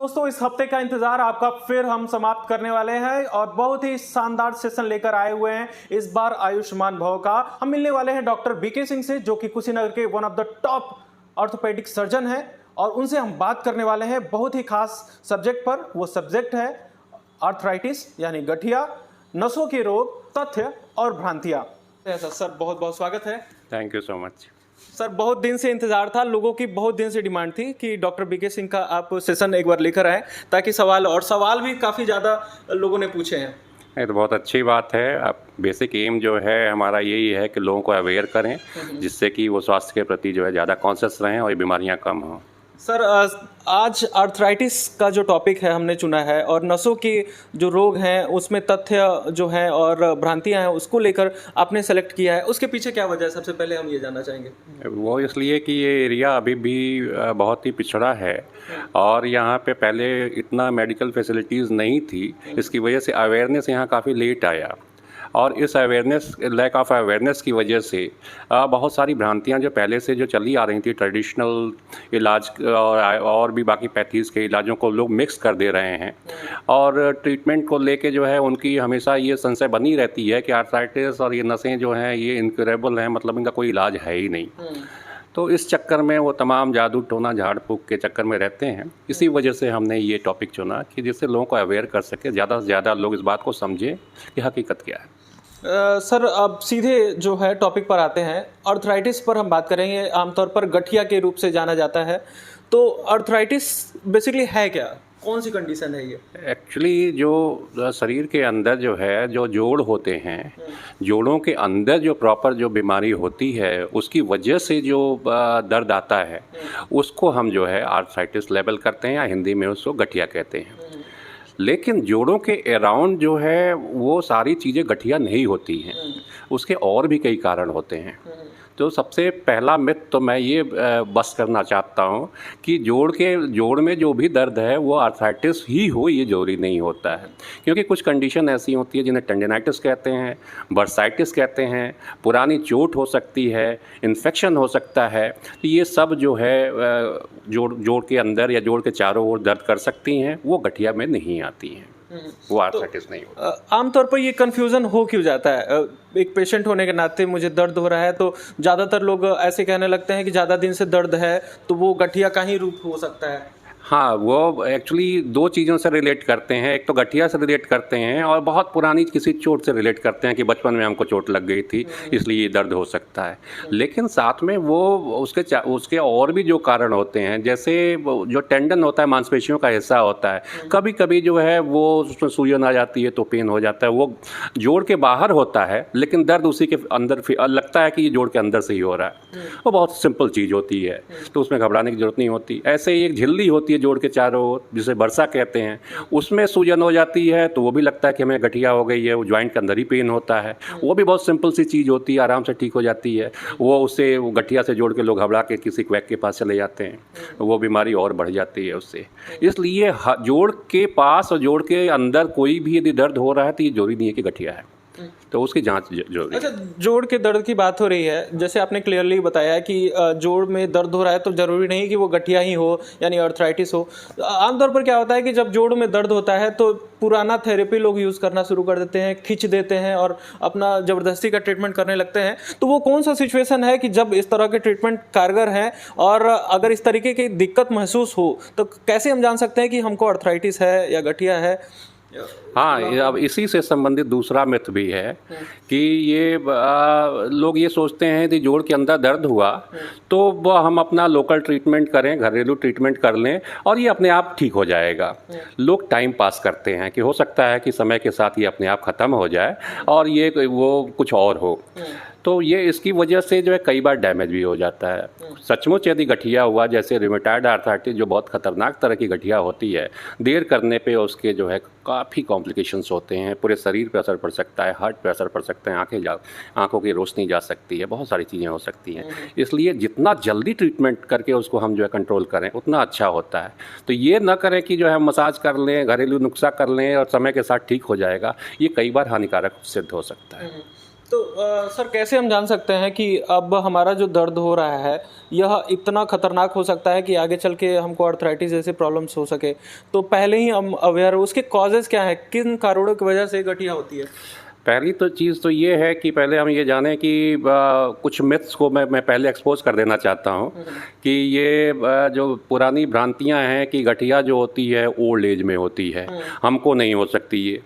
दोस्तों, इस हफ्ते का इंतजार आपका फिर हम समाप्त करने वाले हैं और बहुत ही शानदार सेशन लेकर आए हुए हैं। इस बार आयुष्मान भव का हम मिलने वाले हैं डॉक्टर बीके सिंह से, जो कि कुशीनगर के one of the top orthopaedic surgeon हैं और उनसे हम बात करने वाले हैं बहुत ही खास सब्जेक्ट पर। वो सब्जेक्ट है आर्थराइटिस यानी गठिया, नसों के रोग, तथ्य और भ्रांतियां। सर बहुत बहुत स्वागत है। Thank you so much. Sir बहुत दिन से इंतजार था, लोगों की बहुत दिन से डिमांड थी कि डॉक्टर बीके सिंह का आप सेशन एक बार लेकर आए, ताकि सवाल भी काफ़ी ज़्यादा लोगों ने पूछे हैं। ये तो बहुत अच्छी बात है। अब बेसिक एम जो है हमारा यही है कि लोगों को अवेयर करें, जिससे कि वो स्वास्थ्य के प्रति जो है ज़्यादा कॉन्शियस रहें और ये बीमारियां कम हों। सर आज आर्थराइटिस का जो टॉपिक है हमने चुना है और नसों के जो रोग हैं उसमें तथ्य जो हैं और भ्रांतियां हैं उसको लेकर आपने सेलेक्ट किया है। उसके पीछे क्या वजह है, सबसे पहले हम ये जानना चाहेंगे। वो इसलिए कि ये एरिया अभी भी बहुत ही पिछड़ा है और यहाँ पे पहले इतना मेडिकल फैसिलिटीज़ नहीं थी। इसकी वजह से अवेयरनेस यहाँ काफ़ी लेट आया और इस लैक ऑफ अवेयरनेस की वजह से बहुत सारी भ्रांतियां जो पहले से जो चली आ रही थी, ट्रेडिशनल इलाज और भी बाकी पैथीज़ के इलाजों को लोग मिक्स कर दे रहे हैं और ट्रीटमेंट को लेके जो है उनकी हमेशा ये संशय बनी रहती है कि आर्थराइटिस और ये नसें जो हैं ये इनक्यूरेबल हैं, मतलब इनका कोई इलाज है ही नहीं। तो इस चक्कर में वो तमाम जादू टोना झाड़ फूक के चक्कर में रहते हैं। इसी वजह से हमने ये टॉपिक चुना कि जिससे लोगों को अवेयर कर सके, ज़्यादा से ज़्यादा लोग इस बात को समझें कि हकीकत क्या है। सर अब सीधे जो है टॉपिक पर आते हैं। आर्थराइटिस पर हम बात करेंगे, आमतौर पर गठिया के रूप से जाना जाता है। तो आर्थराइटिस बेसिकली है क्या, कौन सी कंडीशन है ये? एक्चुअली जो शरीर के अंदर जो है जो जोड़ होते हैं, जोड़ों के अंदर जो प्रॉपर जो बीमारी होती है उसकी वजह से जो दर्द आता है उसको हम जो है आर्थराइटिस लेबल करते हैं या हिंदी में उसको गठिया कहते हैं। लेकिन जोड़ों के अराउंड जो है वो सारी चीज़ें गठिया नहीं होती हैं, उसके और भी कई कारण होते हैं। तो सबसे पहला मिथ तो मैं ये बस करना चाहता हूँ कि जोड़ में जो भी दर्द है वो आर्थराइटिस ही हो, ये जरूरी नहीं होता है। क्योंकि कुछ कंडीशन ऐसी होती है जिन्हें टेंडिनाइटिस कहते हैं, बर्साइटिस कहते हैं, पुरानी चोट हो सकती है, इन्फेक्शन हो सकता है। तो ये सब जो है जोड़ के अंदर या जोड़ के चारों ओर दर्द कर सकती हैं, वो गठिया में नहीं आती हैं, वो आर्थराइटिस नहीं होता। आमतौर पर ये कंफ्यूजन हो क्यों जाता है? एक पेशेंट होने के नाते मुझे दर्द हो रहा है तो ज़्यादातर लोग ऐसे कहने लगते हैं कि ज़्यादा दिन से दर्द है तो वो गठिया का ही रूप हो सकता है। हाँ, वो एक्चुअली दो चीज़ों से रिलेट करते हैं। एक तो गठिया से रिलेट करते हैं और बहुत पुरानी किसी चोट से रिलेट करते हैं कि बचपन में हमको चोट लग गई थी इसलिए ये दर्द हो सकता है। लेकिन साथ में वो उसके और भी जो कारण होते हैं, जैसे जो टेंडन होता है, मांसपेशियों का हिस्सा होता है, कभी कभी जो है वो उसमें सूजन आ जाती है तो पेन हो जाता है। वो जोड़ के बाहर होता है लेकिन दर्द उसी के अंदर लगता है कि ये जोड़ के अंदर से ही हो रहा है। वो बहुत सिंपल चीज़ होती है, तो उसमें घबराने की जरूरत नहीं होती। ऐसे ही एक झिल्ली होती है जोड़ के चारों ओर, जिसे बरसा कहते हैं, उसमें सूजन हो जाती है तो वो भी लगता है कि हमें गठिया हो गई है। वो ज्वाइंट के अंदर ही पेन होता है, वो भी बहुत सिंपल सी चीज़ होती है, आराम से ठीक हो जाती है। वो गठिया से जोड़ के लोग घबरा के किसी क्वैक के पास चले जाते हैं, वो बीमारी और बढ़ जाती है उससे। इसलिए जोड़ के पास और जोड़ के अंदर कोई भी यदि दर्द हो रहा है तो ये जरूरी नहीं है कि गठिया है, तो उसकी जांच जरूरी है। अच्छा, जोड़ के दर्द की बात हो रही है, जैसे आपने क्लियरली बताया कि जोड़ में दर्द हो रहा है तो जरूरी नहीं कि वो गठिया ही हो यानी आर्थराइटिस हो। आमतौर पर क्या होता है कि जब जोड़ में दर्द होता है तो पुराना थेरेपी लोग यूज़ करना शुरू कर देते हैं, खींच देते हैं और अपना ज़बरदस्ती का ट्रीटमेंट करने लगते हैं। तो वो कौन सा सिचुएशन है कि जब इस तरह के ट्रीटमेंट कारगर हैं और अगर इस तरीके की दिक्कत महसूस हो तो कैसे हम जान सकते हैं कि हमको आर्थराइटिस है या गठिया है? हाँ, अब इसी से संबंधित दूसरा मिथ भी है कि ये लोग ये सोचते हैं कि जोड़ के अंदर दर्द हुआ तो हम अपना लोकल ट्रीटमेंट करें, घरेलू ट्रीटमेंट कर लें और ये अपने आप ठीक हो जाएगा। लोग टाइम पास करते हैं कि हो सकता है कि समय के साथ ये अपने आप ख़त्म हो जाए और ये वो कुछ और हो। तो ये इसकी वजह से जो है कई बार डैमेज भी हो जाता है। सचमुच यदि गठिया हुआ, जैसे रिमेटॉइड आर्थराइटिस जो बहुत खतरनाक तरह की गठिया होती है, देर करने पे उसके जो है काफ़ी कॉम्प्लिकेशंस होते हैं। पूरे शरीर पे असर पड़ सकता है, हार्ट पे असर पड़ सकता है, आंखों की रोशनी जा सकती है, बहुत सारी चीज़ें हो सकती हैं। इसलिए जितना जल्दी ट्रीटमेंट करके उसको हम जो है कंट्रोल करें उतना अच्छा होता है। तो ये ना करें कि जो है मसाज कर लें, घरेलू नुस्खा कर लें और समय के साथ ठीक हो जाएगा। ये कई बार हानिकारक सिद्ध हो सकता है। तो सर कैसे हम जान सकते हैं कि अब हमारा जो दर्द हो रहा है यह इतना खतरनाक हो सकता है कि आगे चल के हमको आर्थराइटिस जैसे प्रॉब्लम्स हो सके? तो पहले ही हम अवेयर हो, उसके कॉजेज़ क्या है, किन कारणों की वजह से गठिया होती है? पहली तो चीज़ तो ये है कि पहले हम ये जानें कि कुछ मिथ्स को मैं पहले एक्सपोज कर देना चाहता हूँ कि ये जो पुरानी भ्रांतियाँ हैं कि गठिया जो होती है ओल्ड एज में होती है, हमको नहीं हो सकती ये,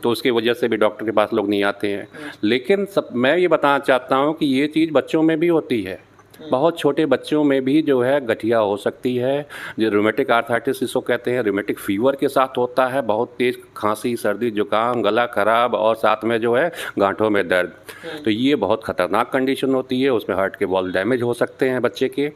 तो उसकी वजह से भी डॉक्टर के पास लोग नहीं आते हैं। लेकिन मैं ये बताना चाहता हूँ कि ये चीज़ बच्चों में भी होती है, बहुत छोटे बच्चों में भी जो है गठिया हो सकती है। जो रूमेटिक आर्थराइटिस इसको कहते हैं, रूमेटिक फीवर के साथ होता है, बहुत तेज़ खांसी, सर्दी, जुकाम, गला खराब और साथ में जो है गांठों में दर्द। तो ये बहुत ख़तरनाक कंडीशन होती है, उसमें हार्ट के वॉल्व डैमेज हो सकते हैं बच्चे के,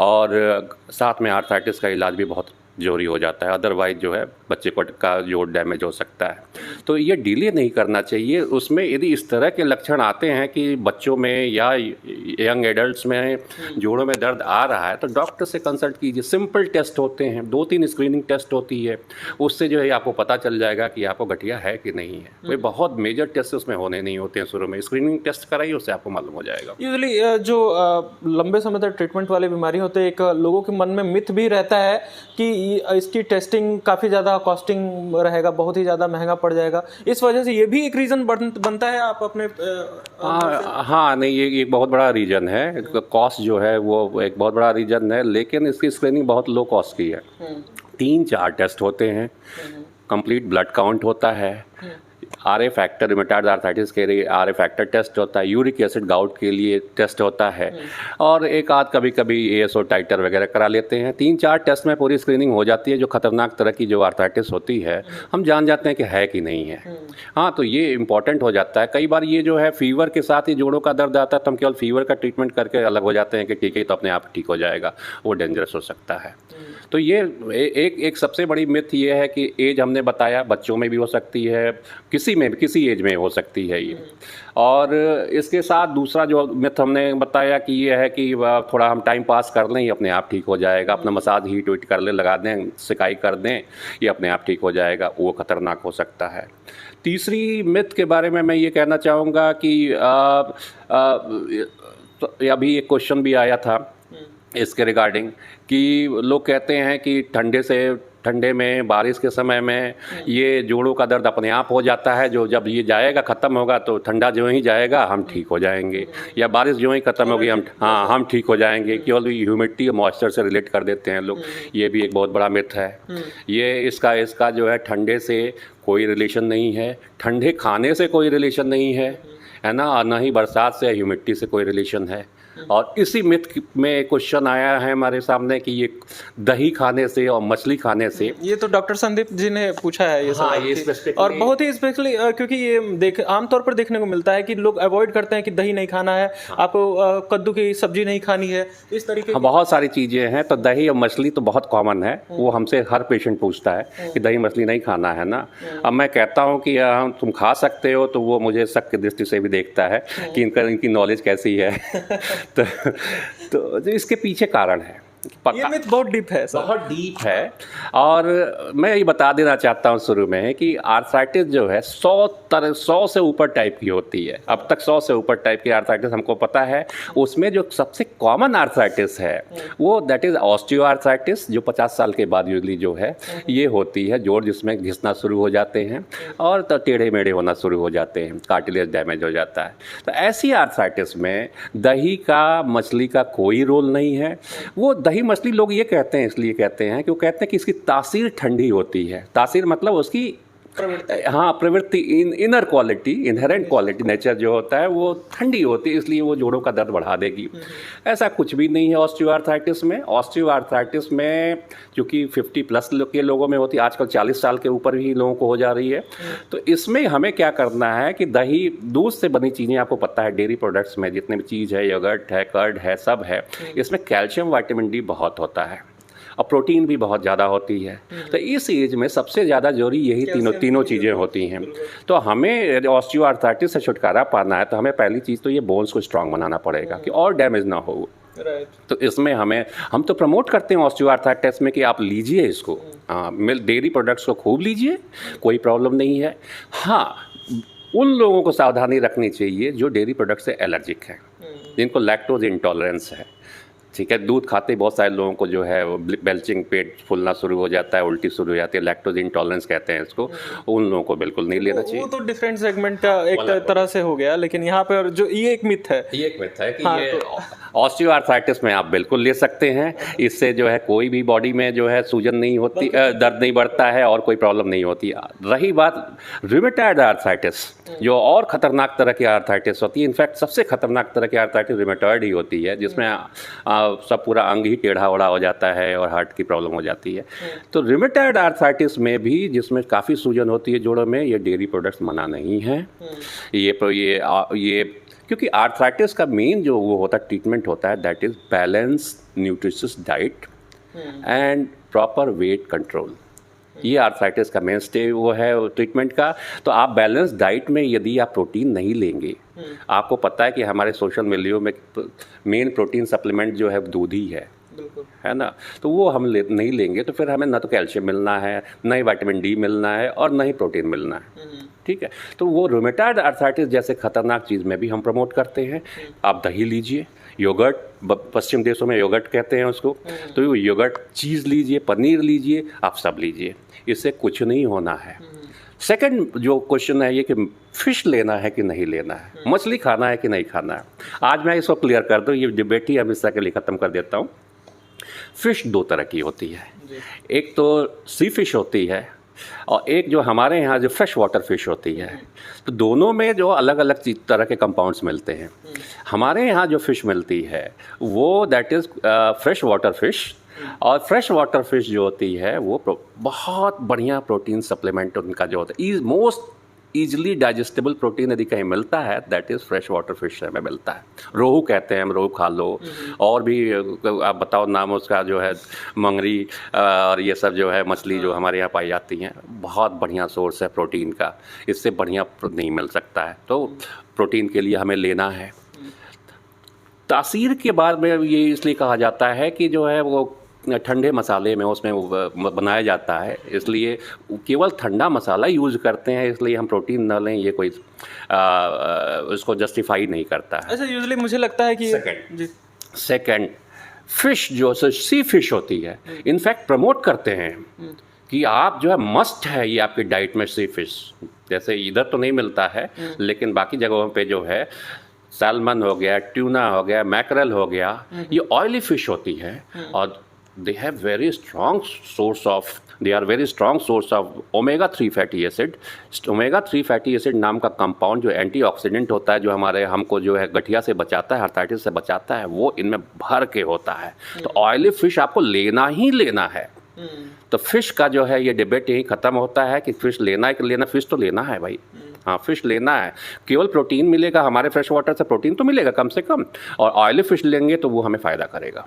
और साथ में आर्थराइटिस का इलाज भी बहुत जरूरी हो जाता है, अदरवाइज जो है बच्चे को का जोड़ डैमेज हो सकता है। तो ये डिले नहीं करना चाहिए। उसमें यदि इस तरह के लक्षण आते हैं कि बच्चों में या यंग एडल्ट्स में जोड़ों में दर्द आ रहा है तो डॉक्टर से कंसल्ट कीजिए। सिंपल टेस्ट होते हैं, 2-3 स्क्रीनिंग टेस्ट होती है, उससे जो है आपको पता चल जाएगा कि आपको गठिया है कि नहीं है। कोई बहुत मेजर टेस्ट उसमें होने नहीं होते हैं शुरू में, स्क्रीनिंग टेस्ट कराइए, उससे आपको मालूम हो जाएगा। यूजुअली जो लंबे समय तक ट्रीटमेंट वाली बीमारी होते हैं, एक लोगों के मन में मिथ भी रहता है कि इसकी टेस्टिंग काफ़ी ज़्यादा कॉस्टिंग रहेगा, बहुत ही ज़्यादा महंगा पड़ जाएगा। इस वजह से ये भी एक रीज़न बनता है आप अपने हाँ नहीं, ये एक बहुत बड़ा रीज़न है। कॉस्ट जो है वो एक बहुत बड़ा रीज़न है, लेकिन इसकी स्क्रीनिंग बहुत लो कॉस्ट की है। 3-4 टेस्ट होते हैं, कंप्लीट ब्लड काउंट होता है, आरए फैक्टर, रूमेटॉइड आर्थराइटिस के लिए आरए फैक्टर टेस्ट होता है, यूरिक एसिड गाउट के लिए टेस्ट होता है, और एक आध कभी कभी एएसओ टाइटर वगैरह करा लेते हैं। 3-4 टेस्ट में पूरी स्क्रीनिंग हो जाती है। जो खतरनाक तरह की जो आर्थराइटिस होती है हम जान जाते हैं कि है कि नहीं है। हाँ, तो ये इंपॉर्टेंट हो जाता है। कई बार ये जो है फीवर के साथ ही जोड़ों का दर्द आता है तो हम केवल फीवर का ट्रीटमेंट करके अलग हो जाते हैं कि ठीक है तो अपने आप ठीक हो जाएगा, वो डेंजरस हो सकता है। तो ये एक सबसे बड़ी मिथ ये है कि एज हमने बताया, बच्चों में भी हो सकती है, किसी एज में हो सकती है ये। और इसके साथ दूसरा जो मिथ हमने बताया कि ये है कि थोड़ा हम टाइम पास कर लें, ये अपने आप ठीक हो जाएगा, अपना मसाज हीट वीट कर ले, लगा दें, सिकाई कर दें, ये अपने आप ठीक हो जाएगा, वो खतरनाक हो सकता है। तीसरी मिथ के बारे में मैं ये कहना चाहूँगा कि अभी एक क्वेश्चन भी आया था इसके रिगार्डिंग कि लोग कहते हैं कि ठंडे में, बारिश के समय में ये जोड़ों का दर्द अपने आप हो जाता है, जो जब ये जाएगा, ख़त्म होगा तो ठंडा जो ही जाएगा हम ठीक हो जाएंगे, या बारिश जो ही ख़त्म होगी हम ठीक हो जाएंगे। केवल ह्यूमिडिटी और मॉइस्चर से रिलेट कर देते हैं लोग। ये भी एक बहुत बड़ा मिथ है। ये इसका जो है ठंडे से कोई रिलेशन नहीं है, ठंडे खाने से कोई रिलेशन नहीं है ना, ना ही बरसात से, ह्यूमिडिटी से कोई रिलेशन है। और इसी मिथ में क्वेश्चन आया है हमारे सामने कि ये दही खाने से और मछली खाने से। ये तो डॉक्टर संदीप जी ने पूछा है ये सवाल। ये और बहुत ही स्पेशली क्योंकि ये आमतौर पर देखने को मिलता है कि लोग अवॉइड करते हैं कि दही नहीं खाना है, आपको कद्दू की सब्जी नहीं खानी है, इस तरीके की बहुत सारी चीज़ें हैं। तो दही और मछली तो बहुत कॉमन है, वो हमसे हर पेशेंट पूछता है कि दही मछली नहीं खाना है ना। अब मैं कहता हूँ कि तुम खा सकते हो, तो वो मुझे शक की दृष्टि से भी देखता है कि इनकी नॉलेज कैसी है। तो इसके पीछे कारण है, ये मिथ बहुत डीप है, बहुत डीप है। और मैं ये बता देना चाहता हूँ शुरू में कि आर्थराइटिस जो है 100 से ऊपर टाइप की होती है। अब तक 100 से ऊपर टाइप की आर्थराइटिस हमको पता है। उसमें जो सबसे कॉमन आर्थराइटिस है वो दैट इज ऑस्टियो आर्थराइटिस, जो 50 साल के बाद यूजली जो है ये होती है। जोड़ जिसमें घिसना शुरू हो जाते हैं और तो टेढ़े मेढ़े होना शुरू हो जाते हैं, कार्टिलेज डैमेज हो जाता है। तो ऐसी आर्थराइटिस में दही का, मछली का कोई रोल नहीं है। वो दही मछली लोग ये कहते हैं, इसलिए कहते हैं कि वो कहते हैं कि इसकी तासीर ठंडी होती है। तासीर मतलब उसकी प्रवृत्ति, inner quality, inherent quality, nature जो होता है वो ठंडी होती है, इसलिए वो जोड़ों का दर्द बढ़ा देगी। ऐसा कुछ भी नहीं है ऑस्टियोआर्थराइटिस में। ऑस्टियोआर्थराइटिस में चूँकि 50+ के लोगों में होती है, आजकल 40 साल के ऊपर भी लोगों को हो जा रही है। तो इसमें हमें क्या करना है कि दही, दूध से बनी चीज़ें आपको पता है, डेयरी प्रोडक्ट्स में जितने भी चीज़ है, योगर्ट है, कर्ड है, सब है, इसमें कैल्शियम, विटामिन डी बहुत होता है और प्रोटीन भी बहुत ज़्यादा होती है। तो इस एज में सबसे ज़्यादा जरूरी यही तीनों चीज़ें होती हैं। तो हमें ऑस्टियोआर्थराइटिस से छुटकारा पाना है तो हमें पहली चीज़ तो ये बोन्स को स्ट्रांग बनाना पड़ेगा कि और डैमेज ना हो। तो इसमें हम तो प्रमोट करते हैं ऑस्टियोआर्थराइटिस में कि आप लीजिए इसको, डेयरी प्रोडक्ट्स को खूब लीजिए, कोई प्रॉब्लम नहीं है। हाँ, उन लोगों को सावधानी रखनी चाहिए जो डेयरी प्रोडक्ट से एलर्जिक हैं, जिनको लैक्टोज इंटॉलरेंस है। ठीक है, दूध खाते ही बहुत सारे लोगों को जो है बेल्चिंग, पेट फूलना शुरू हो जाता है, उल्टी शुरू हो जाती है, लैक्टोज इंटॉलरेंस कहते हैं इसको। उन लोगों को बिल्कुल नहीं लेना चाहिए। वो तो डिफरेंट सेगमेंट का एक तरह से हो गया, लेकिन यहाँ पर जो ये एक मिथ है, ये एक मिथ है कि ये ऑस्टियोआर्थराइटिस में आप बिल्कुल ले सकते हैं। इससे जो है कोई भी बॉडी में जो है सूजन नहीं होती, दर्द नहीं बढ़ता है और कोई प्रॉब्लम नहीं होती। रही बात रूमेटॉइड आर्थराइटिस, जो और खतरनाक तरह की आर्थराइटिस होती है, इनफैक्ट सबसे खतरनाक तरह की आर्थराइटिस रूमेटॉइड ही होती है, जिसमें सब पूरा अंग ही टेढ़ा ओढ़ा हो जाता है और हार्ट की प्रॉब्लम हो जाती है। तो रूमेटॉइड आर्थराइटिस में भी, जिसमें काफ़ी सूजन होती है जोड़ों में, ये डेयरी प्रोडक्ट्स मना नहीं है। ये क्योंकि आर्थराइटिस का मेन जो वो होता है ट्रीटमेंट होता है, that is balance nutritious diet and proper weight control. ये आर्थराइटिस का मेन स्टे वो है ट्रीटमेंट का। तो आप बैलेंस डाइट में यदि आप प्रोटीन नहीं लेंगे, आपको पता है कि हमारे सोशल मिलियो में मेन प्रोटीन सप्लीमेंट जो है दूध ही है ना, तो वो हम नहीं लेंगे तो फिर हमें ना तो कैल्शियम मिलना है, ना ही विटामिन डी मिलना है और ना ही प्रोटीन मिलना है। ठीक है, तो वो रूमेटॉइड आर्थराइटिस जैसे खतरनाक चीज़ में भी हम प्रमोट करते हैं। आप दही लीजिए, योगर्ट, पश्चिम देशों में योगर्ट कहते हैं उसको, तो योगर्ट, चीज़ लीजिए, पनीर लीजिए, आप सब लीजिए, इससे कुछ नहीं होना है। सेकंड जो क्वेश्चन है ये कि फिश लेना है कि नहीं लेना है, मछली खाना है कि नहीं खाना है। आज मैं इसको क्लियर कर दूँ, ये डिबेट ही हमेशा के लिए ख़त्म कर देता हूँ। फ़िश दो तरह की होती है, एक तो सी फिश होती है और एक जो हमारे यहाँ जो फ्रेश वाटर फिश होती है। तो दोनों में जो अलग अलग तरह के कंपाउंड्स मिलते हैं। हमारे यहाँ जो फ़िश मिलती है वो that is fresh water fish, और फ्रेश वाटर फिश जो होती है वो बहुत बढ़िया प्रोटीन सप्लीमेंट उनका जो होता है, मोस्ट ईजिली डाइजेस्टेबल प्रोटीन यदि कहीं मिलता है, that is fresh water fish में मिलता है। रोहू कहते हैं हम, रोहू खा लो, और भी आप बताओ नाम उसका जो है, मंगरी और ये सब जो है मछली जो हमारे यहाँ पाई जाती हैं, बहुत बढ़िया सोर्स है प्रोटीन का, इससे बढ़िया नहीं मिल सकता है। तो प्रोटीन के लिए हमें लेना है। तासीर के बाद में ये इसलिए कहा जाता है कि जो है वो ठंडे मसाले में उसमें बनाया जाता है, इसलिए केवल ठंडा मसाला यूज़ करते हैं, इसलिए हम प्रोटीन न लें, ये कोई उसको जस्टिफाई नहीं करता है। अच्छा, यूजुअली मुझे लगता है कि सेकंड फिश जो सी फिश होती है, इनफैक्ट प्रमोट करते हैं कि आप जो है मस्ट है ये आपकी डाइट में सी फिश। जैसे इधर तो नहीं मिलता है, लेकिन बाकी जगहों पे जो है सैल्मन हो गया, ट्यूना हो गया, मैकरल हो गया, ये ऑयली फिश होती है और they are very strong source of omega 3 fatty acid। omega 3 fatty acid नाम का कंपाउंड जो एंटीऑक्सीडेंट होता है, जो हमारे हमको जो है गठिया से बचाता है, आर्थराइटिस से बचाता है, वो इनमें भर के होता है। तो ऑयली फिश आपको लेना ही लेना है। तो फिश का जो है ये डिबेट यही खत्म होता है कि फिश लेना है कि लेना, फिश तो लेना है भाई, हाँ फिश लेना है। केवल प्रोटीन मिलेगा, हमारे फ्रेश वाटर से प्रोटीन तो मिलेगा कम से कम, और ऑयली फिश लेंगे तो वो हमें फ़ायदा करेगा।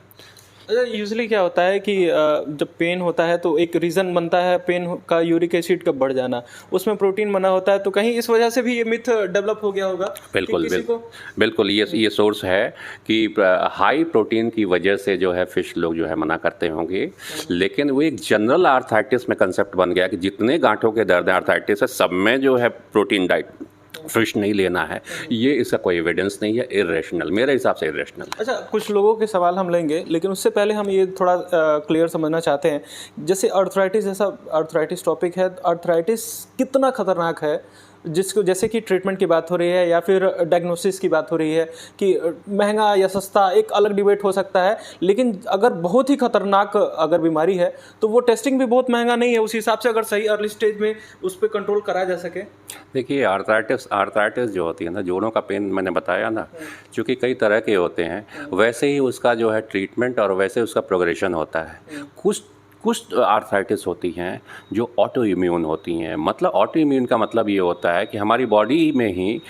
यूजुअली क्या होता है कि जब पेन होता है तो एक रीज़न बनता है पेन का, यूरिक एसिड का बढ़ जाना, उसमें प्रोटीन बना होता है, तो कहीं इस वजह से भी ये मिथ डेवलप हो गया होगा। बिल्कुल ये सोर्स है कि हाई प्रोटीन की वजह से जो है फिश लोग जो है मना करते होंगे, लेकिन वो एक जनरल आर्थराइटिस में कंसेप्ट बन गया कि जितने गांठों के दर्द आर्थराइटिस है सब में जो है प्रोटीन डाइट फिश नहीं लेना है। ये इसका कोई एविडेंस नहीं है, इरेशनल, मेरे हिसाब से इरेशनल। अच्छा, कुछ लोगों के सवाल हम लेंगे, लेकिन उससे पहले हम ये थोड़ा क्लियर समझना चाहते हैं। जैसे आर्थराइटिस, जैसा आर्थराइटिस टॉपिक है, आर्थराइटिस कितना खतरनाक है, जिसको जैसे कि ट्रीटमेंट की बात हो रही है या फिर डायग्नोसिस की बात हो रही है कि महंगा या सस्ता, एक अलग डिबेट हो सकता है, लेकिन अगर बहुत ही खतरनाक अगर बीमारी है तो वो टेस्टिंग भी बहुत महंगा नहीं है, उस हिसाब से अगर सही अर्ली स्टेज में उस पर कंट्रोल कराया जा सके। देखिए आर्थराइटिस जो होती है ना, जोड़ों का पेन मैंने बताया ना, चूँकि कई तरह के होते हैं, वैसे ही उसका जो है ट्रीटमेंट और वैसे उसका प्रोग्रेशन होता है। कुछ आर्थराइटिस होती हैं जो ऑटो इम्यून होती हैं। मतलब ऑटो इम्यून का मतलब ये होता है कि हमारी बॉडी में ही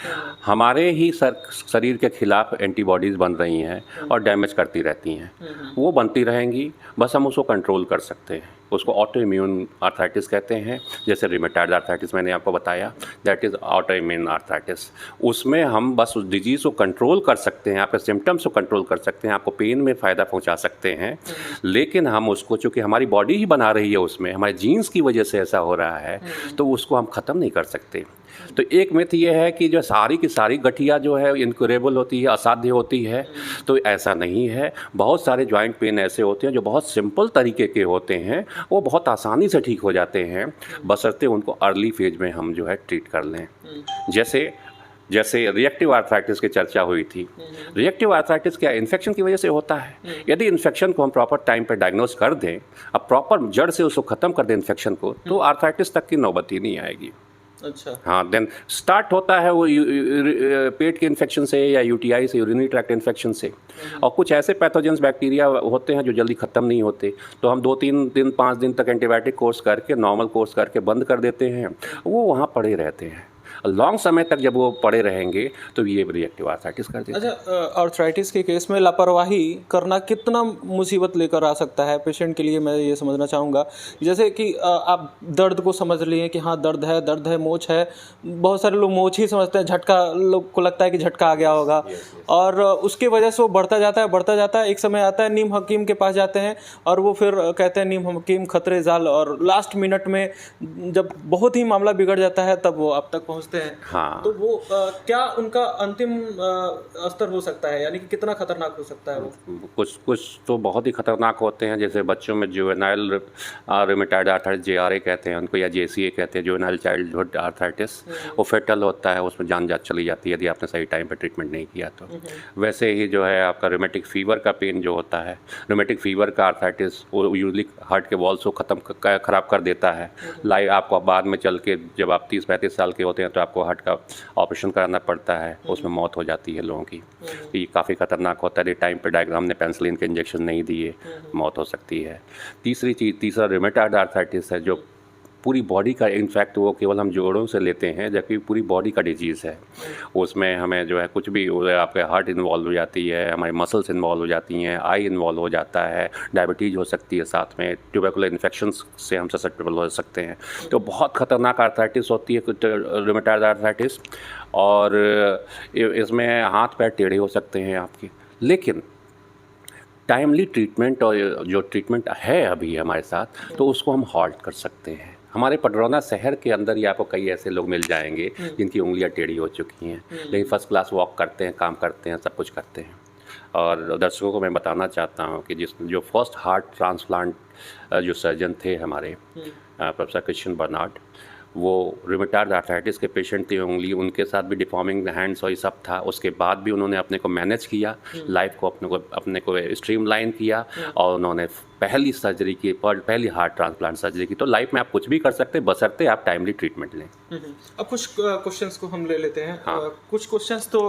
हमारे ही शरीर के खिलाफ एंटीबॉडीज़ बन रही हैं और डैमेज करती रहती हैं। वो बनती रहेंगी, बस हम उसको कंट्रोल कर सकते हैं। उसको ऑटो इम्यून आर्थराइटिस कहते हैं। जैसे रिमेटॉइड आर्थराइटिस मैंने आपको बताया, that is auto immune arthritis. उसमें हम बस उस डिजीज़ को कंट्रोल कर सकते हैं, आपके सिम्टम्स को कंट्रोल कर सकते हैं, आपको पेन में फ़ायदा पहुंचा सकते हैं, लेकिन हम उसको, चूँकि हमारी बॉडी ही बना रही है, उसमें हमारे जीन्स की वजह से ऐसा हो रहा है, तो उसको हम ख़त्म नहीं कर सकते। तो एक मिथ ये है कि जो सारी की सारी गठिया जो है इनक्यूरेबल होती है, असाध्य होती है, तो ऐसा नहीं है। बहुत सारे जॉइंट पेन ऐसे होते हैं जो बहुत सिंपल तरीके के होते हैं, वो बहुत आसानी से ठीक हो जाते हैं, बशर्ते उनको अर्ली फेज में हम जो है ट्रीट कर लें। जैसे रिएक्टिव आर्थराइटिस की चर्चा हुई थी। रिएक्टिव आर्थराइटिस क्या इन्फेक्शन की वजह से होता है। यदि इन्फेक्शन को हम प्रॉपर टाइम पर डायग्नोज कर दें, अब प्रॉपर जड़ से उसको ख़त्म कर दें इन्फेक्शन को, तो आर्थराइटिस तक की नौबत ही नहीं आएगी। अच्छा, हाँ, देन स्टार्ट होता है वो पेट के इन्फेक्शन से या यूटीआई से, यूरिनरी ट्रैक्ट इन्फेक्शन से, और कुछ ऐसे पैथोजेंस बैक्टीरिया होते हैं जो जल्दी ख़त्म नहीं होते, तो हम 2-3 दिन 5 दिन तक एंटीबायोटिक कोर्स करके, नॉर्मल कोर्स करके बंद कर देते हैं, वो वहाँ पड़े रहते हैं। लॉन्ग समय तक जब वो पड़े रहेंगे तो ये रिएक्टिव आर्थराइटिस कर देते हैं। अच्छा, आर्थराइटिस के केस में लापरवाही करना कितना मुसीबत लेकर आ सकता है पेशेंट के लिए, मैं ये समझना चाहूँगा। जैसे कि आप दर्द को समझ लिए कि हाँ दर्द है, मोच है। बहुत सारे लोग मोच ही समझते हैं, झटका लोग को लगता है कि झटका आ गया होगा, और उसकी वजह से वो बढ़ता जाता है। एक समय आता है नीम हकीम के पास जाते हैं और वो फिर कहते हैं नीम हकीम खतरे जाल, और लास्ट मिनट में जब बहुत ही मामला बिगड़ जाता है तब वो आप तक पहुँचते हैं। हाँ, तो वो क्या उनका अंतिम स्तर हो सकता है, यानी कि कितना खतरनाक हो सकता है वो? कुछ तो बहुत ही खतरनाक होते हैं। जैसे बच्चों में जुवेनाइल रूमेटॉइड आर्थराइटिस, JRA कहते हैं उनको, या JCA कहते हैं, जुवेनाइल चाइल्डहुड आर्थराइटिस, वो फेटल होता है, उसमें जान चली जाती है यदि आपने सही टाइम पर ट्रीटमेंट नहीं किया तो। वैसे ही जो है आपका रूमेटिक फीवर का पेन जो होता है, रूमेटिक फीवर का आर्थराइटिस, वो यूजली हार्ट के वॉल्स को ख़राब कर देता है। लाइक आपको बाद में चल के, जब आप 30-35 साल के होते हैं तो आपको हार्ट का ऑपरेशन कराना पड़ता है, उसमें मौत हो जाती है लोगों की। ये काफ़ी खतरनाक होता है। टाइम पे डायग्राम ने पेंसिलिन के इंजेक्शन नहीं दिए, मौत हो सकती है। तीसरा रूमेटॉइड आर्थराइटिस है, जो पूरी बॉडी का, इनफैक्ट वो केवल हम जोड़ों से लेते हैं, जबकि पूरी बॉडी का डिजीज़ है। उसमें हमें जो है कुछ भी, आपके हार्ट इन्वॉल्व हो जाती है, हमारी मसल्स इन्वॉल्व हो जाती हैं, आई इन्वॉल्व हो जाता है, डायबिटीज़ हो सकती है, साथ में ट्यूबरकुलर इन्फेक्शन से हम ससेप्टेबल हो सकते हैं। तो बहुत ख़तरनाक आर्थराइटिस होती है रूमेटॉइड आर्थराइटिस, और इसमें हाथ पैर टेढ़े हो सकते हैं आपके। लेकिन टाइमली ट्रीटमेंट, और जो ट्रीटमेंट है अभी हमारे साथ, तो उसको हम हॉल्ट कर सकते हैं। हमारे पडरौना शहर के अंदर ही आपको कई ऐसे लोग मिल जाएंगे जिनकी उंगलियां टेढ़ी हो चुकी हैं, लेकिन फर्स्ट क्लास वॉक करते हैं, काम करते हैं, सब कुछ करते हैं। और दर्शकों को मैं बताना चाहता हूं कि जो फर्स्ट हार्ट ट्रांसप्लांट जो सर्जन थे हमारे, प्रोफेसर क्रिश्चियन बर्नार्ड, वो रूमेटॉइड आर्थराइटिस के पेशेंट थे, उंगली उनके साथ भी डिफॉर्मिंग हैंड्स और ये सब था। उसके बाद भी उन्होंने अपने को मैनेज किया, लाइफ को अपने को स्ट्रीमलाइन किया, और उन्होंने पहली सर्जरी की, पहली हार्ट ट्रांसप्लांट सर्जरी की। तो लाइफ में आप कुछ भी कर सकते हैं, बशर्ते आप टाइमली ट्रीटमेंट लें। अब कुछ क्वेश्चंस को हम ले लेते हैं। हाँ। कुछ क्वेश्चंस तो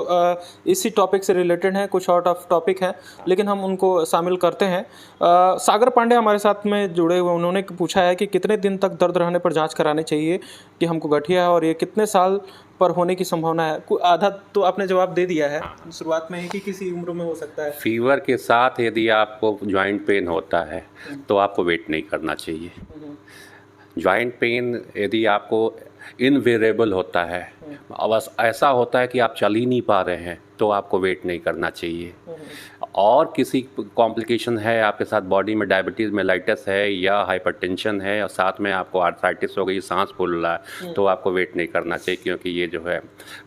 इसी टॉपिक से रिलेटेड हैं, कुछ आउट ऑफ टॉपिक हैं, लेकिन हम उनको शामिल करते हैं। सागर पांडे हमारे साथ में जुड़े हुए, उन्होंने पूछा है कि कितने दिन तक दर्द रहने पर जांच करानी चाहिए कि हमको गठिया है, और ये कितने साल पर होने की संभावना है? आधा तो आपने जवाब दे दिया है शुरुआत में ही कि किसी उम्र में हो सकता है। फीवर के साथ यदि आपको जॉइंट पेन होता है तो आपको वेट नहीं करना चाहिए। जॉइंट पेन यदि आपको इनवेरेबल होता है, बस ऐसा होता है कि आप चल ही नहीं पा रहे हैं, तो आपको वेट नहीं करना चाहिए। और किसी कॉम्प्लिकेशन है आपके साथ, बॉडी में डायबिटीज़ मेलाइटस है या हाइपरटेंशन है, और साथ में आपको आर्थराइटिस हो गई, सांस फूल रहा है, तो आपको वेट नहीं करना चाहिए, क्योंकि ये जो है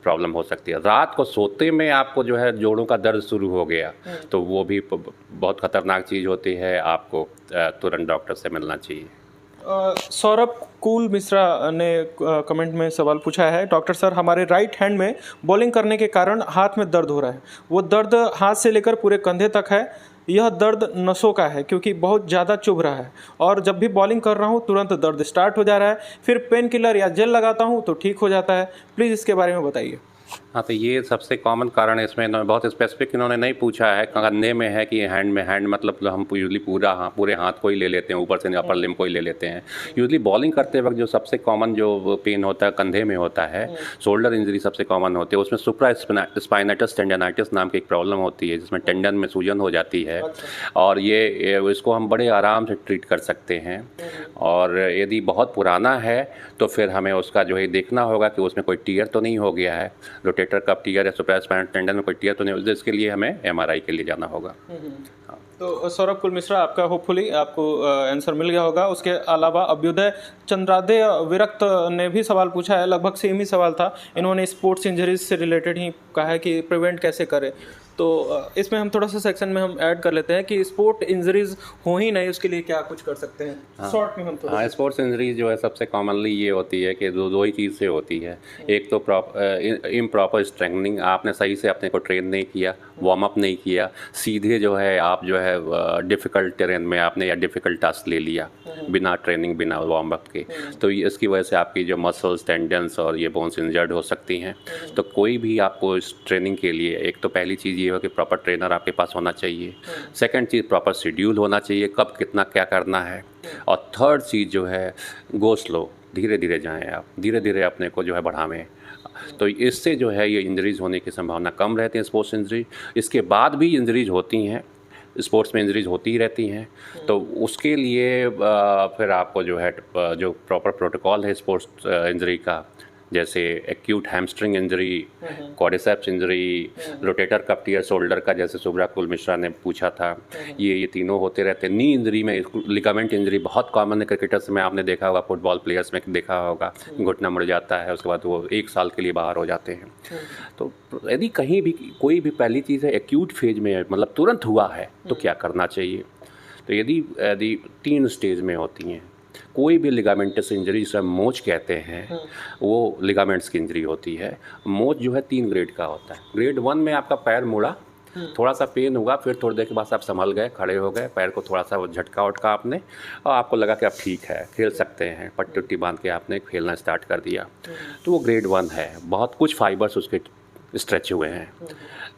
प्रॉब्लम हो सकती है। रात को सोते में आपको जो है जोड़ों का दर्द शुरू हो गया, तो वो भी बहुत ख़तरनाक चीज़ होती है, आपको तुरंत डॉक्टर से मिलना चाहिए। सौरभ कूल मिश्रा ने कमेंट में सवाल पूछा है, डॉक्टर सर हमारे राइट हैंड में बॉलिंग करने के कारण हाथ में दर्द हो रहा है। वो दर्द हाथ से लेकर पूरे कंधे तक है। यह दर्द नसों का है क्योंकि बहुत ज़्यादा चुभ रहा है, और जब भी बॉलिंग कर रहा हूँ तुरंत दर्द स्टार्ट हो जा रहा है। फिर पेन किलर या जेल लगाता हूँ तो ठीक हो जाता है। प्लीज़ इसके बारे में बताइए। हाँ, तो ये सबसे कॉमन कारण है इसमें। इन्होंने बहुत स्पेसिफिक इन्होंने नहीं पूछा है, कंधे में है कि हैंड में। हैंड मतलब हम यूजली पूरे हाथ को ही ले लेते हैं, ऊपर से अपर लिम्ब को ही ले लेते हैं। यूजली बॉलिंग करते वक्त जो सबसे कॉमन जो पेन होता है कंधे में होता है, शोल्डर इंजरी सबसे कॉमन होती है। उसमें सुप्रा स्पाइनेटस टेंडनाइटिस नाम की एक प्रॉब्लम होती है, जिसमें टेंडन में सूजन हो जाती है। और ये इसको हम बड़े आराम से ट्रीट कर सकते हैं। और यदि बहुत पुराना है तो फिर हमें उसका जो है देखना होगा कि उसमें कोई टीयर तो नहीं हो गया है, रोटेटर कफ टीयर या सुप्रास्पाइनल टेंडन में कोई टीयर तो नहीं। इसके लिए हमें एमआरआई के लिए जाना होगा। तो सौरभ कुल मिश्रा, आपका होपफुली आपको आंसर मिल गया होगा। उसके अलावा अभ्युदय चंद्रादय विरक्त ने भी सवाल पूछा है, लगभग सेम ही सवाल था। इन्होंने स्पोर्ट्स इंजरीज से रिलेटेड ही कहा है कि प्रिवेंट कैसे करें। तो इसमें हम थोड़ा सा सेक्शन में हम ऐड कर लेते हैं कि स्पोर्ट इंजरीज हो ही नहीं, उसके लिए क्या कुछ कर सकते हैं शॉर्ट में हम थोड़ा। हाँ, स्पोर्ट्स इंजरीज जो है सबसे कॉमनली ये होती है कि दो ही चीज़ से होती है। एक तो इम्प्रॉपर स्ट्रेंथनिंग, आपने सही से अपने को ट्रेन नहीं किया, वार्म अप नहीं किया, सीधे जो है आप जो है डिफ़िकल्ट टेरेन में आपने या डिफ़िकल्ट टास्क ले लिया बिना ट्रेनिंग बिना वार्म अप के, तो इसकी वजह से आपकी जो मसल्स टेंडन्स और ये बोन्स इंजर्ड हो सकती हैं। तो कोई भी आपको इस ट्रेनिंग के लिए, एक तो पहली चीज़ ये हो कि प्रॉपर ट्रेनर आपके पास होना चाहिए। सेकंड चीज़ प्रॉपर शेड्यूल होना चाहिए, कब कितना क्या करना है। और थर्ड चीज़ जो है गो स्लो, धीरे धीरे जाएं आप, धीरे धीरे अपने को जो है बढ़ावें। तो इससे जो है ये इंजरीज़ होने की संभावना कम रहती है, स्पोर्ट्स इंजरी। इसके बाद भी इंजरीज़ होती हैं, स्पोर्ट्स में इंजरीज़ होती ही रहती हैं। तो उसके लिए फिर आपको जो है जो प्रॉपर प्रोटोकॉल है स्पोर्ट्स इंजरी का, जैसे acute hamstring injury, quadriceps injury, rotator cuff tier shoulder का, जैसे सुब्रा कुल मिश्रा ने पूछा था, ये तीनों होते रहते हैं। नी इंजरी में लिगामेंट इंजरी बहुत कॉमन है क्रिकेटर्स में, आपने देखा होगा, फुटबॉल प्लेयर्स में देखा होगा, घुटना मुड़ जाता है, उसके बाद वो 1 साल के लिए बाहर हो जाते हैं। तो यदि कहीं भी कोई भी पहली चीज़ है एक्यूट फेज में है, मतलब तुरंत हुआ है, तो क्या करना चाहिए। तो यदि 3 स्टेज में होती हैं, कोई भी लिगामेंटस इंजरी जिसे मोच कहते हैं, वो लिगामेंट्स की इंजरी होती है। मोच जो है 3 ग्रेड का होता है। ग्रेड 1 में आपका पैर मुड़ा, थोड़ा सा पेन हुआ, फिर थोड़ी देर के बाद आप संभल गए, खड़े हो गए, पैर को थोड़ा सा वो झटका उटका आपने, और आपको लगा कि आप ठीक है, खेल सकते हैं, पट्टी उट्टी बांध के आपने खेलना स्टार्ट कर दिया, तो वो ग्रेड 1 है। बहुत कुछ फाइबर्स उसके स्ट्रेच हुए हैं।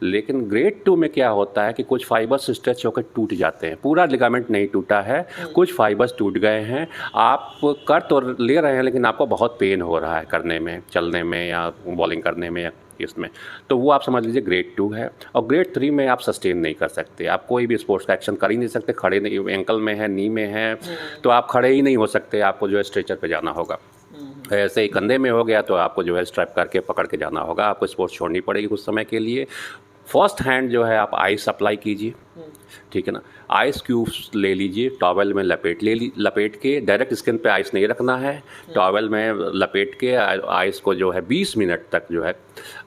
लेकिन ग्रेड 2 में क्या होता है कि कुछ फाइबर्स स्ट्रेच होकर टूट जाते हैं, पूरा लिगामेंट नहीं टूटा है, कुछ फाइबर्स टूट गए हैं। आप कर तो ले रहे हैं लेकिन आपको बहुत पेन हो रहा है करने में, चलने में या बॉलिंग करने में या इसमें, तो वो आप समझ लीजिए ग्रेड 2 है। और ग्रेड 3 में आप सस्टेन नहीं कर सकते, आप कोई भी स्पोर्ट्स का एक्शन कर ही नहीं सकते, खड़े नहीं, एंकल में है, नी में है, तो आप खड़े ही नहीं हो सकते, आपको जो है स्ट्रेचर पे जाना होगा। ऐसे ही कंधे में हो गया तो आपको जो है स्ट्रैप करके पकड़ के जाना होगा, आपको स्पोर्ट्स छोड़नी पड़ेगी कुछ समय के लिए। फर्स्ट हैंड जो है आप आइस अप्लाई कीजिए, ठीक है ना, आइस क्यूब्स ले लीजिए, टॉवल में लपेट के, डायरेक्ट स्किन पे आइस नहीं रखना है, टॉवल में लपेट के आइस को जो है 20 मिनट तक जो है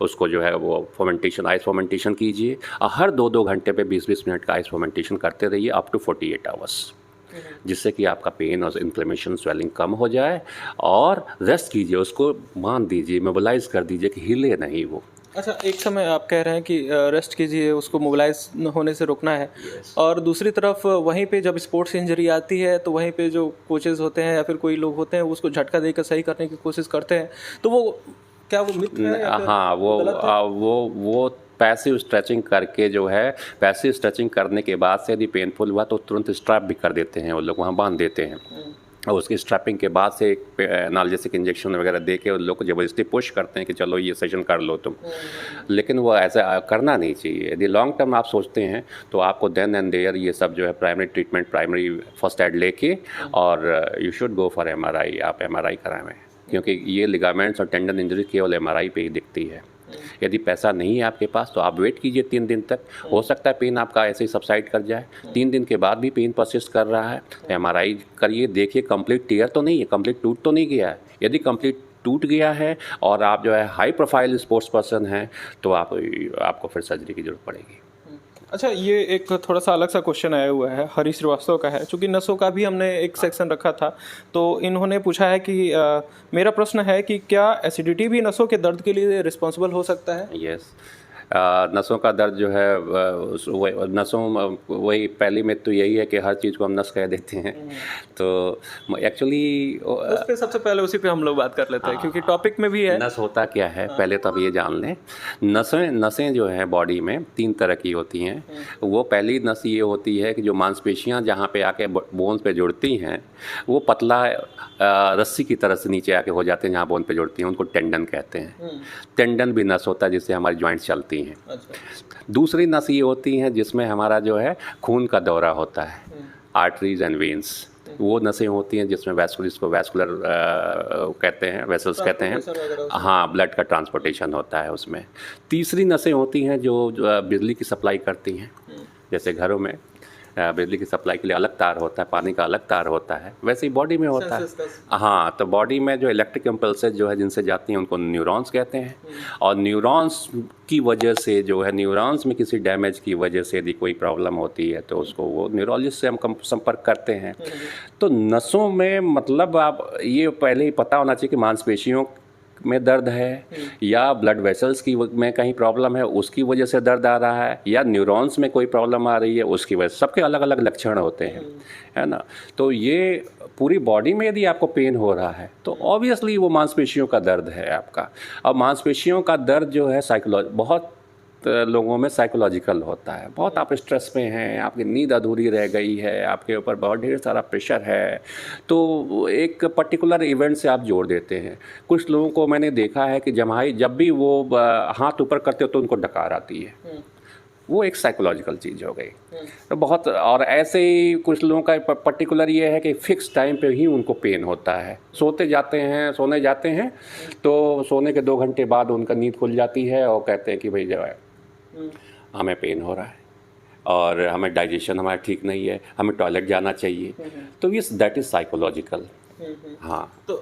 उसको जो है वो आइस फर्मेंटेशन कीजिए। और हर 2-2 घंटे पे 20-20 मिनट का आइस फर्मेंटेशन करते रहिए अप टू 48 आवर्स, जिससे कि आपका पेन और इन्फ्लेमेशन स्वेलिंग कम हो जाए। और रेस्ट कीजिए, उसको बांध दीजिए, मोबिलाइज कर दीजिए कि हिले नहीं वो। अच्छा, एक समय आप कह रहे हैं कि रेस्ट कीजिए, उसको मोबिलाइज होने से रोकना है। और दूसरी तरफ वहीं पे जब स्पोर्ट्स इंजरी आती है तो वहीं पे जो कोचेज़ होते हैं या फिर कोई लोग होते हैं उसको झटका देकर सही करने की कोशिश करते हैं, तो वो क्या वो मिथ है या फिर हाँ, वो पैसिव स्ट्रेचिंग करके जो है, पैसिव स्ट्रेचिंग करने के बाद से यदि पेनफुल हुआ तो तुरंत स्ट्रैप भी कर देते हैं वो लोग, वहाँ बांध देते हैं। और उसकी स्ट्रैपिंग के बाद से एक एनाल्जेसिक इंजेक्शन वगैरह दे के उन लोग को ज़बरदस्ती पुश करते हैं कि चलो ये सेशन कर लो तुम। लेकिन वो ऐसा करना नहीं चाहिए। यदि लॉन्ग टर्म आप सोचते हैं तो आपको देन एंड देयर ये सब जो है primary treatment, primary first aid लेके, और you should go for MRI, आप एमआरआई कराएं, क्योंकि ये लिगामेंट्स और टेंडन इंजरी केवल एमआरआई पे ही दिखती है। यदि पैसा नहीं है आपके पास तो आप वेट कीजिए 3 दिन तक, हो सकता है पेन आपका ऐसे ही सबसाइड कर जाए। 3 दिन के बाद भी पेन परसिस्ट कर रहा है, एमआरआई करिए, देखिए कंप्लीट टीयर तो नहीं है, कंप्लीट टूट तो नहीं गया है। यदि कंप्लीट टूट गया है और आप जो है हाई प्रोफाइल स्पोर्ट्स पर्सन हैं तो आपको फिर सर्जरी की जरूरत पड़ेगी। अच्छा, ये एक थोड़ा सा अलग सा क्वेश्चन आया हुआ है, हरी श्रीवास्तव का है। चूँकि नसों का भी हमने एक सेक्शन रखा था, तो इन्होंने पूछा है कि मेरा प्रश्न है कि क्या एसिडिटी भी नसों के दर्द के लिए रिस्पॉन्सिबल हो सकता है? यस, नसों का दर्द जो है नसों वही पहली में तो यही है कि हर चीज़ को हम नस कह देते हैं। तो एक्चुअली उस पे सबसे पहले उसी पे हम लोग बात कर लेते हैं क्योंकि टॉपिक में भी है। नस होता क्या है पहले तो अब ये जान लें। नसें जो हैं बॉडी में 3 तरह की होती हैं। वो पहली नस ये होती है कि जो मांसपेशियां जहाँ पे आके बोन्स पे जुड़ती हैं वो पतला रस्सी की तरह से नीचे आके हो जाते हैं जहाँ बोन पे जुड़ती हैं, उनको टेंडन कहते हैं। टेंडन भी नस होता है जिससे हमारी जॉइंट्स चलती हैं। दूसरी नस ये होती हैं जिसमें हमारा जो है खून का दौरा होता है, आर्टरीज एंड वेन्स। वो नसें होती हैं जिसमें जिसको वैस्कुलर कहते हैं, वेसल्स कहते हैं। हाँ, ब्लड का ट्रांसपोर्टेशन होता है उसमें। तीसरी नसें होती हैं जो बिजली की सप्लाई करती हैं। जैसे घरों में बिजली की सप्लाई के लिए अलग तार होता है, पानी का अलग तार होता है, वैसे ही बॉडी में होता है। हाँ, तो बॉडी में जो इलेक्ट्रिक इम्पल्सेस जो है जिनसे जाती हैं उनको न्यूरॉन्स कहते हैं। और न्यूरॉन्स की वजह से जो है न्यूरॉन्स में किसी डैमेज की वजह से यदि कोई प्रॉब्लम होती है तो उसको वो न्यूरोलॉजिस्ट से हम संपर्क करते हैं। तो नसों में मतलब आप ये पहले ही पता होना चाहिए कि मांसपेशियों में दर्द है या ब्लड वेसल्स की में कहीं प्रॉब्लम है उसकी वजह से दर्द आ रहा है या न्यूरॉन्स में कोई प्रॉब्लम आ रही है उसकी वजह से। सबके अलग अलग लक्षण होते हैं, है ना। तो ये पूरी बॉडी में यदि आपको पेन हो रहा है तो ऑब्वियसली वो मांसपेशियों का दर्द है आपका। और मांसपेशियों का दर्द जो है बहुत लोगों में साइकोलॉजिकल होता है। बहुत आप स्ट्रेस में हैं, आपकी नींद अधूरी रह गई है, आपके ऊपर बहुत ढेर सारा प्रेशर है, तो एक पर्टिकुलर इवेंट से आप जोड़ देते हैं। कुछ लोगों को मैंने देखा है कि जब भी वो हाथ ऊपर करते हो तो उनको डकार आती है। वो एक साइकोलॉजिकल चीज़ हो गई। तो बहुत और ऐसे ही कुछ लोगों का पर्टिकुलर ये है कि फ़िक्स टाइम पे ही उनको पेन होता है। सोने जाते हैं तो सोने के 2 घंटे बाद उनका नींद खुल जाती है और कहते हैं कि भाई जो है हमें पेन हो रहा है और हमें डाइजेशन हमारा ठीक नहीं है, हमें टॉयलेट जाना चाहिए। तो ये दैट इज़ साइकोलॉजिकल। हाँ, तो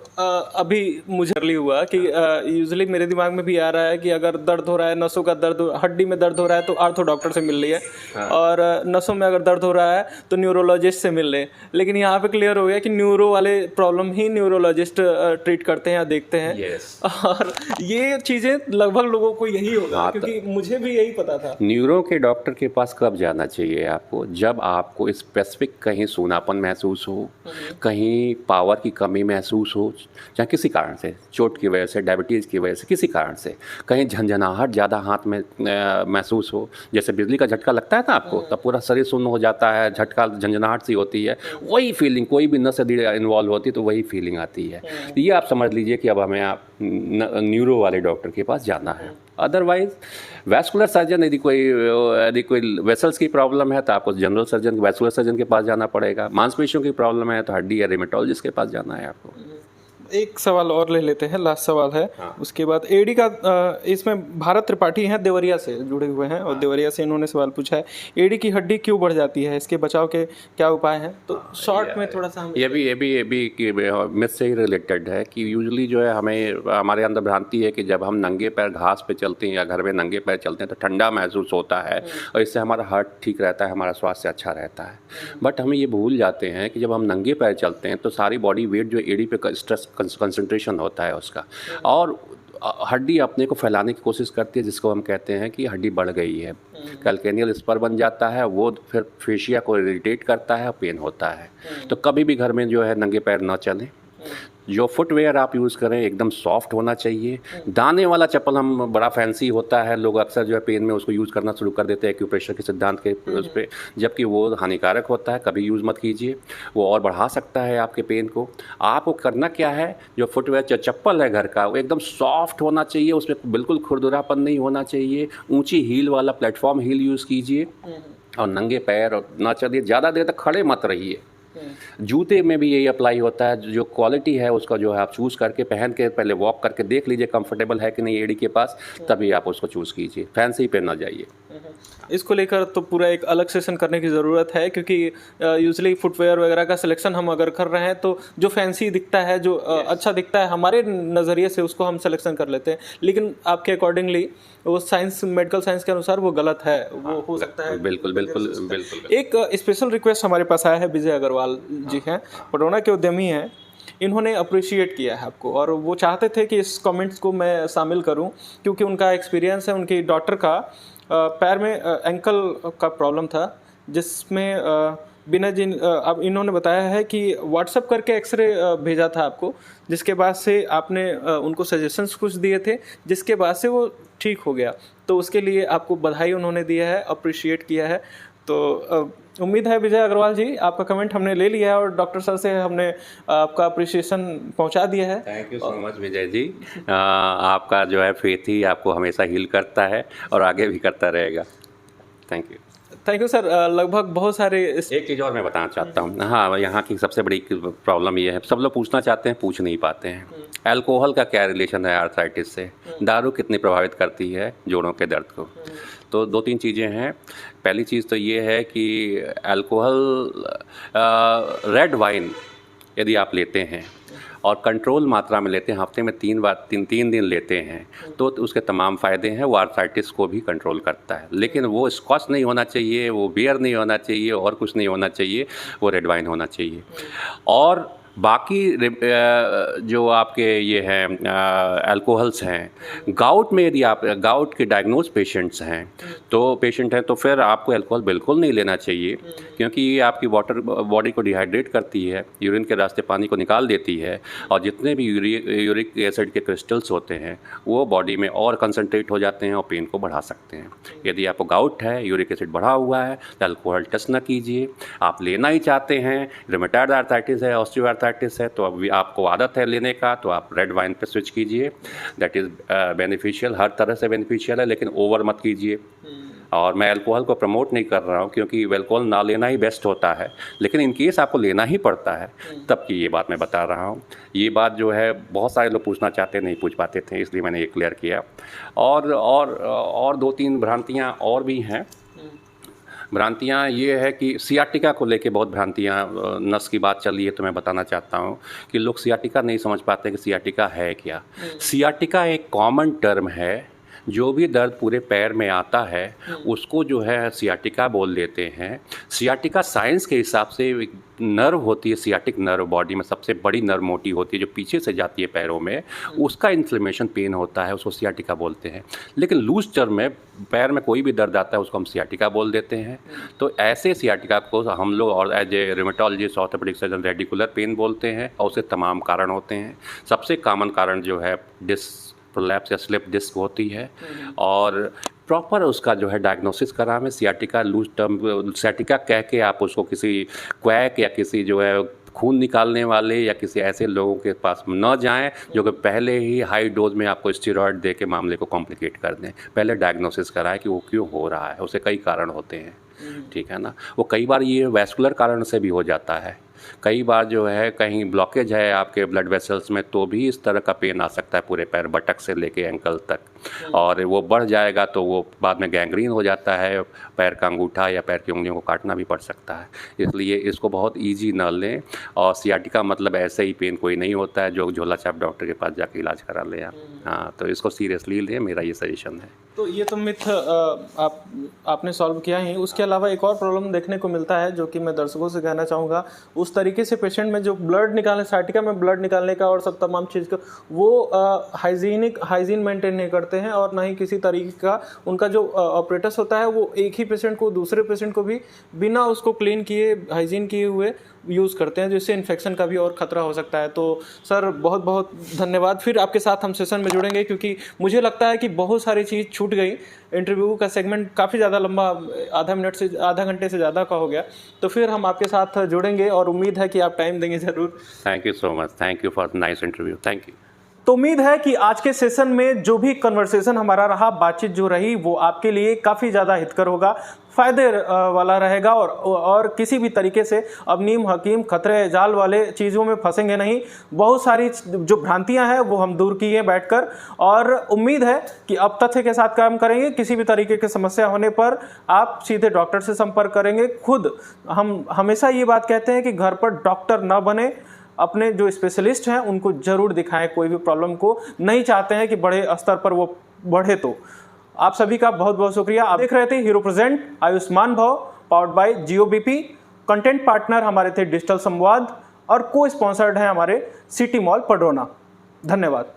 अभी मुझे अर्ली हुआ कि यूजुअली मेरे दिमाग में भी आ रहा है कि अगर दर्द हो रहा है, नसों का दर्द, हड्डी में दर्द हो रहा है तो आर्थो डॉक्टर से मिल रही है। और नसों में अगर दर्द हो रहा है तो न्यूरोलॉजिस्ट से मिल रहे हैं। लेकिन यहाँ पे क्लियर हो गया कि न्यूरो वाले प्रॉब्लम ही न्यूरोलॉजिस्ट ट्रीट करते हैं या देखते हैं। और ये चीज़ें लगभग लोगों को यही होगा क्योंकि मुझे भी यही पता था। न्यूरो के डॉक्टर के पास कब जाना चाहिए आपको? जब आपको स्पेसिफिक कहीं सूनापन महसूस हो, कहीं पावर की कमी महसूस हो, चाहे किसी कारण से, चोट की वजह से, डायबिटीज़ की वजह से, किसी कारण से, कहीं झंझनाहट ज़्यादा हाथ में महसूस हो। जैसे बिजली का झटका लगता है ना आपको, तब पूरा शरीर सुन्न हो जाता है, झटका झंझनाहट सी होती है, वही फीलिंग कोई भी नस इन्वॉल्व होती है तो वही फीलिंग आती है। तो ये आप समझ लीजिए कि अब हमें आप न्यूरो वाले डॉक्टर के पास जाना है। अदरवाइज वैस्कुलर सर्जन यदि कोई वेसल्स की प्रॉब्लम है तो आपको जनरल सर्जन, वैस्कुलर सर्जन के पास जाना पड़ेगा। मांसपेशियों की प्रॉब्लम है तो हड्डी या रिमेटोलॉजिस्ट के पास जाना है आपको। एक सवाल और ले लेते हैं, लास्ट सवाल है। उसके बाद एडी का इसमें भारत त्रिपाठी हैं, देवरिया से जुड़े हुए हैं और देवरिया से इन्होंने सवाल पूछा है, एडी की हड्डी क्यों बढ़ जाती है, इसके बचाव के क्या उपाय हैं? तो शॉर्ट में थोड़ा सा हम ये भी मिथ से ही रिलेटेड है कि यूजुअली जो है हमारे अंदर भ्रांति है कि जब हम नंगे पैर घास पे चलते हैं या घर में नंगे पैर चलते हैं तो ठंडा महसूस होता है और इससे हमारा हार्ट ठीक रहता है, हमारा स्वास्थ्य अच्छा रहता है। बट हम ये भूल जाते हैं कि जब हम नंगे पैर चलते हैं तो सारी बॉडी वेट जो एडी पे स्ट्रेस कंसंट्रेशन होता है उसका, और हड्डी अपने को फैलाने की कोशिश करती है जिसको हम कहते हैं कि हड्डी बढ़ गई है। कैल्केनियल स्पर बन जाता है, वो फिर फेशिया को इरिटेट करता है और पेन होता है। तो कभी भी घर में जो है नंगे पैर ना चलें। जो फुटवेयर आप यूज़ करें एकदम सॉफ्ट होना चाहिए। दाने वाला चप्पल हम बड़ा फैंसी होता है, लोग अक्सर जो है पेन में उसको यूज़ करना शुरू कर देते हैं एक्यूप्रेशर के सिद्धांत के उस पर, जबकि वो हानिकारक होता है, कभी यूज़ मत कीजिए, वो और बढ़ा सकता है आपके पेन को। आपको करना क्या है, जो फुटवेयर जो चप्पल है घर का वो एकदम सॉफ्ट होना चाहिए, उसमें बिल्कुल खुरदुरापन नहीं होना चाहिए। ऊँची हील वाला प्लेटफॉर्म हील यूज़ कीजिए और नंगे पैर ना चलिए, ज़्यादा देर तक खड़े मत रहिए। जूते में भी यही अप्लाई होता है, जो क्वालिटी है उसका जो है आप चूज़ करके पहन के पहले वॉक करके देख लीजिए कंफर्टेबल है कि नहीं एडी के पास, तभी आप उसको चूज़ कीजिए, फैंसी पे ना जाइए। इसको लेकर तो पूरा एक अलग सेशन करने की ज़रूरत है क्योंकि यूजुअली फुटवेयर वगैरह का सिलेक्शन हम अगर कर रहे हैं तो जो फैंसी दिखता है, जो अच्छा दिखता है हमारे नज़रिए से, उसको हम सिलेक्शन कर लेते हैं। लेकिन आपके अकॉर्डिंगली वो साइंस, मेडिकल साइंस के अनुसार वो गलत है, वो हो सकता है। बिल्कुल। एक स्पेशल रिक्वेस्ट हमारे पास आया है, विजय अग्रवाल जी हैं, पटौना के उद्यमी हैं। इन्होंने अप्रिशिएट किया है आपको, और वो चाहते थे कि इस कमेंट्स को मैं शामिल करूं, क्योंकि उनका एक्सपीरियंस है। उनकी डॉटर का पैर में एंकल का प्रॉब्लम था, जिसमें बिना जिन अब इन्होंने बताया है कि व्हाट्सएप करके एक्सरे भेजा था आपको, जिसके बाद से आपने उनको सजेशंस कुछ दिए थे, जिसके बाद से वो ठीक हो गया। तो उसके लिए आपको बधाई उन्होंने दिया है, अप्रिशिएट किया है। तो उम्मीद है विजय अग्रवाल जी, आपका कमेंट हमने ले लिया है और डॉक्टर सर से हमने आपका अप्रिशिएशन पहुंचा दिया है। Thank you so much Vijay ji. आपका जो है फेथ ही आपको हमेशा हील करता है और आगे भी करता रहेगा। Thank you. Thank you sir. लगभग बहुत सारे एक चीज़ और मैं बताना चाहता हूँ। हाँ, यहाँ की सबसे बड़ी प्रॉब्लम ये है, सब लोग पूछना चाहते हैं, पूछ नहीं पाते हैं। अल्कोहल का क्या रिलेशन है आर्थराइटिस से? दारू कितनी प्रभावित करती है जोड़ों के दर्द को? तो 2-3 चीज़ें हैं। पहली चीज़ तो ये है कि अल्कोहल, रेड वाइन यदि आप लेते हैं और कंट्रोल मात्रा में लेते हैं, हफ्ते में 3 दिन लेते हैं, तो उसके तमाम फ़ायदे हैं। वो आर्थराइटिस को भी कंट्रोल करता है। लेकिन वो स्कॉच नहीं होना चाहिए, वो बियर नहीं होना चाहिए, और कुछ नहीं होना चाहिए, वो रेड वाइन होना चाहिए। और बाकी जो आपके ये हैं अल्कोहल्स हैं, गाउट में यदि आप गाउट के डायग्नोज पेशेंट्स हैं, तो फिर आपको अल्कोहल बिल्कुल नहीं लेना चाहिए, क्योंकि ये आपकी बॉडी को डिहाइड्रेट करती है, यूरिन के रास्ते पानी को निकाल देती है, और जितने भी यूरिक एसिड के क्रिस्टल्स होते हैं वो बॉडी में और कंसनट्रेट हो जाते हैं और पेन को बढ़ा सकते हैं। यदि आपको गाउट है, यूरिक एसिड बढ़ा हुआ है, तो अल्कोहल टच ना कीजिए। आप लेना ही चाहते हैं, रूमेटॉइड आर्थराइटिस है, ऑस्टियोआर्थराइटिस है, तो अभी आपको आदत है लेने का, तो आप रेड वाइन पे स्विच कीजिए। दैट इज़ बेनिफिशियल, हर तरह से बेनिफिशियल है, लेकिन ओवर मत कीजिए। और मैं अल्कोहल को प्रमोट नहीं कर रहा हूँ, क्योंकि अल्कोहल ना लेना ही बेस्ट होता है, लेकिन इन केस आपको लेना ही पड़ता है तब की ये बात मैं बता रहा हूँ। ये बात जो है बहुत सारे लोग पूछना चाहते नहीं पूछ पाते थे, इसलिए मैंने ये क्लियर किया। और 2-3 भ्रांतियाँ और भी हैं। भ्रांतियाँ ये है कि सियाटिका को लेके बहुत भ्रांतियाँ, नस की बात चली है तो मैं बताना चाहता हूँ कि लोग सियाटिका नहीं समझ पाते कि सियाटिका है क्या। सियाटिका एक कॉमन टर्म है, जो भी दर्द पूरे पैर में आता है उसको जो है सियाटिका बोल देते हैं। सियाटिका साइंस के हिसाब से एक नर्व होती है, सियाटिक नर्व बॉडी में सबसे बड़ी नर्व मोटी होती है, जो पीछे से जाती है पैरों में, उसका इन्फ्लेमेशन पेन होता है, उसको सियाटिका बोलते हैं। लेकिन लूज टर्म में पैर में कोई भी दर्द आता है उसको हम सियाटिका बोल देते हैं। तो ऐसे सियाटिका को हम लोग और as a rheumatologist, orthopaedic surgeon radicular pain बोलते हैं, और उसके तमाम कारण होते हैं। सबसे कॉमन कारण जो है डिस्क प्रोलैप्स या स्लिप डिस्क होती है, और प्रॉपर उसका जो है डायग्नोसिस करा में सियाटिका लूज टर्म सियाटिका कह के आप उसको किसी क्वैक या किसी जो है खून निकालने वाले या किसी ऐसे लोगों के पास न जाएं जो कि पहले ही हाई डोज में आपको स्टेरॉयड दे के मामले को कॉम्प्लिकेट कर दें। पहले डायग्नोसिस कराएं कि वो क्यों हो रहा है, उससे कई कारण होते हैं, ठीक है ना। वो कई बार ये वैस्कुलर कारण से भी हो जाता है, कई बार जो है कहीं ब्लॉकेज है आपके ब्लड वेसल्स में, तो भी इस तरह का पेन आ सकता है पूरे पैर, बटक से लेके एंकल तक, और वो बढ़ जाएगा तो वो बाद में गैंग्रीन हो जाता है, पैर का अंगूठा या पैर की उंगलियों को काटना भी पड़ सकता है। इसलिए इसको बहुत ईजी न लें, और सियाटिका मतलब ऐसे ही पेन कोई नहीं होता है जो झोला छाप डॉक्टर के पास जाके इलाज करा लें आप। हाँ, तो इसको सीरियसली लें, मेरा ये सजेशन है। तो ये तो मिथ आपने सॉल्व किया ही। उसके अलावा एक और प्रॉब्लम देखने को मिलता है, जो कि मैं दर्शकों से कहना चाहूँगा। उस तरीके से पेशेंट में जो ब्लड निकालने, साइटिका में ब्लड निकालने का और सब तमाम चीज़ का, वो हाइजीन मेंटेन नहीं करते हैं, और ना ही किसी तरीके का उनका जो ऑपरेटर्स होता है वो एक ही पेशेंट को दूसरे पेशेंट को भी बिना उसको क्लीन किए, हाइजीन किए हुए यूज़ करते हैं, जिससे इन्फेक्शन का भी और ख़तरा हो सकता है। तो सर बहुत बहुत धन्यवाद। फिर आपके साथ हम सेशन में जुड़ेंगे, क्योंकि मुझे लगता है कि बहुत सारी चीज़ छूट गई। इंटरव्यू का सेगमेंट काफ़ी ज़्यादा लंबा, आधा घंटे से ज़्यादा का हो गया। तो फिर हम आपके साथ जुड़ेंगे, और उम्मीद है कि आप टाइम देंगे ज़रूर। Thank you so much, thank you for nice interview, thank you. तो उम्मीद है कि आज के सेशन में जो भी कन्वर्सेशन हमारा रहा, बातचीत जो रही, वो आपके लिए काफ़ी ज़्यादा हितकर होगा, फ़ायदे वाला रहेगा, और किसी भी तरीके से अब नीम हकीम खतरे जाल वाले चीज़ों में फंसेंगे नहीं। बहुत सारी जो भ्रांतियां हैं वो हम दूर किए बैठकर, और उम्मीद है कि अब तथ्य के साथ काम करेंगे। किसी भी तरीके की समस्या होने पर आप सीधे डॉक्टर से संपर्क करेंगे। खुद हम हमेशा ये बात कहते हैं कि घर पर डॉक्टर न बने, अपने जो स्पेशलिस्ट हैं उनको जरूर दिखाएं। कोई भी प्रॉब्लम को नहीं चाहते हैं कि बड़े स्तर पर वो बढ़े। तो आप सभी का बहुत बहुत शुक्रिया। आप देख रहे थे हीरो प्रेजेंट आयुष्मान भव, powered by Jio BP. Content partner हमारे थे डिजिटल संवाद, और को स्पॉन्सर्ड है हमारे सिटी मॉल पडरौना। धन्यवाद।